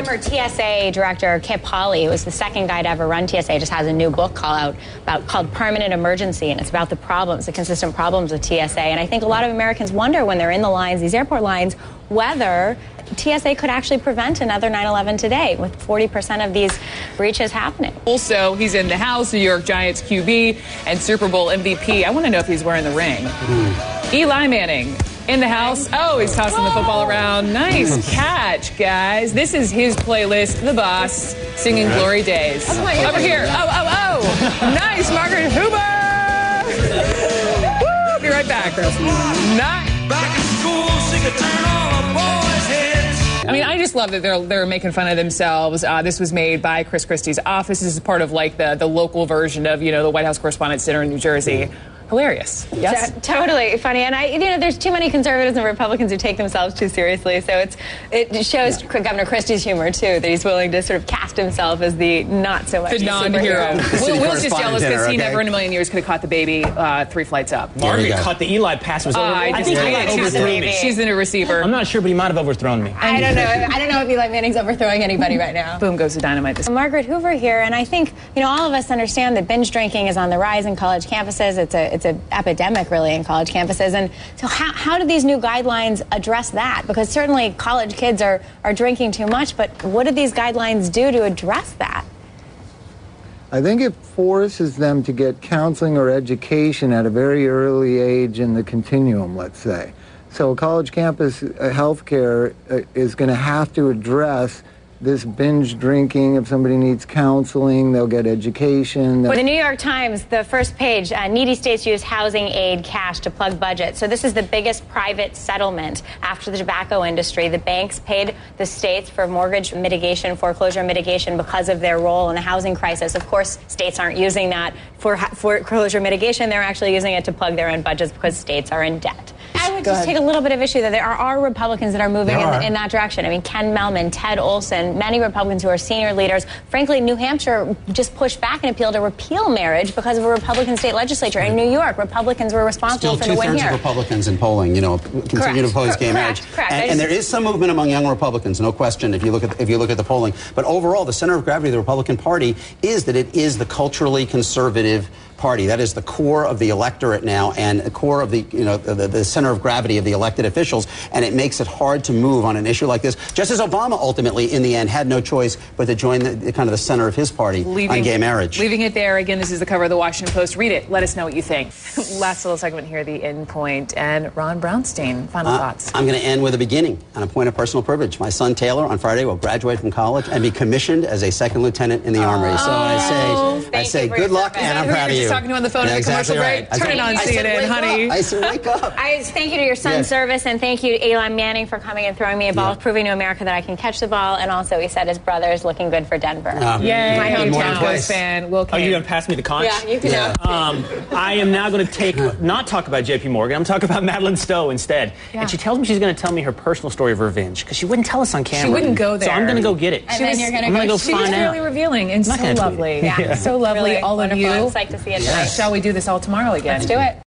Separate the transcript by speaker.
Speaker 1: Former TSA director Kip Hawley, who was the second guy to ever run TSA, just has a new book called Permanent Emergency, and it's about the problems, the consistent problems with TSA. And I think a lot of Americans wonder when they're in the lines, these airport lines, whether TSA could actually prevent another 9/11 today, with 40% of these breaches happening.
Speaker 2: Also, he's in the House, New York Giants QB, and Super Bowl MVP. I want to know if he's wearing the ring. Eli Manning. In the house. Oh, he's tossing the football around. Nice catch, guys. This is his playlist, The Boss, singing Glory Days. Over here. Oh. Nice, Margaret Hoover. Woo, be right back. Nice. Back in school, she could turn all the boys' heads. I mean, I just love that they're making fun of themselves. This was made by Chris Christie's office. This is part of like the local version of, the White House Correspondents' Dinner in New Jersey. Hilarious. Yes.
Speaker 1: Totally funny. And there's too many conservatives and Republicans who take themselves too seriously. So it shows Governor Christie's humor, too, that he's willing to sort of cast himself as the not so much
Speaker 2: the non-hero. Will's just jealous because he never in a million years could have caught the baby 3 flights up.
Speaker 3: Margaret caught the Eli pass.
Speaker 1: I
Speaker 3: think Eli overthrew me.
Speaker 2: She's the new receiver.
Speaker 3: I'm not sure, but he might have overthrown me.
Speaker 1: I don't know if Eli Manning's overthrowing anybody right now.
Speaker 2: Boom goes the dynamite.
Speaker 1: Margaret Hoover here, and I think, all of us understand that binge drinking is on the rise in college campuses. It's an epidemic, really, in college campuses. And so how do these new guidelines address that? Because certainly college kids are drinking too much, but what do these guidelines do to address that?
Speaker 4: I think it forces them to get counseling or education at a very early age in the continuum, let's say. So college campus healthcare is going to have to address this binge drinking. If somebody needs counseling, they'll get education.
Speaker 1: Well, the New York Times, the first page, needy states use housing aid cash to plug budget. So this is the biggest private settlement after the tobacco industry. The banks paid the states for mortgage mitigation, foreclosure mitigation because of their role in the housing crisis. Of course, states aren't using that for foreclosure mitigation. They're actually using it to plug their own budgets because states are in debt. I would just take a little bit of issue that there are Republicans that are moving in that direction. I mean, Ken Melman, Ted Olson, many Republicans who are senior leaders. Frankly, New Hampshire just pushed back and appealed to repeal marriage because of a Republican state legislature. In New York, Republicans were responsible for the win here.
Speaker 5: Still 2/3 of Republicans in polling, continue to oppose gay marriage. And there is some movement among young Republicans, no question, if you look at the polling. But overall, the center of gravity of the Republican Party is that it is the culturally conservative party. That is the core of the electorate now, and the core of the center of gravity of the elected officials, and it makes it hard to move on an issue like this. Just as Obama ultimately, in the end, had no choice but to join the center of his party on gay marriage.
Speaker 2: Leaving it there. Again, this is the cover of the Washington Post. Read it. Let us know what you think. Last little segment here, the end point, and Ron Brownstein. Final thoughts.
Speaker 5: I'm going to end with a beginning on a point of personal privilege. My son Taylor on Friday will graduate from college and be commissioned as a second lieutenant in the Armory. So I say good luck, and I'm proud of you.
Speaker 2: Talking to on the phone in the commercial break. Turn it on CNN, honey.
Speaker 5: I said, wake up.
Speaker 1: Thank you to your son's service, and thank you to Eli Manning for coming and throwing me a ball, proving to America that I can catch the ball, and also he said his brother is looking good for Denver.
Speaker 2: Yay. My hometown Post fan, Will King.
Speaker 3: Are you going to pass me the conch?
Speaker 1: Yeah, you can.
Speaker 3: I am now going to not talk about J.P. Morgan. I'm talking about Madeline Stowe instead. Yeah. And she tells me she's going to tell me her personal story of revenge, because she wouldn't tell us on camera.
Speaker 2: She wouldn't go there.
Speaker 3: So I'm going to go get it.
Speaker 1: And then you're going to
Speaker 3: go find out.
Speaker 2: She was really revealing and so lovely.
Speaker 1: Yeah.
Speaker 2: So lovely,
Speaker 1: really
Speaker 2: all
Speaker 1: wonderful.
Speaker 2: of you.
Speaker 1: I'm psyched to see it tonight.
Speaker 2: Shall we do this all tomorrow again?
Speaker 1: Let's do it.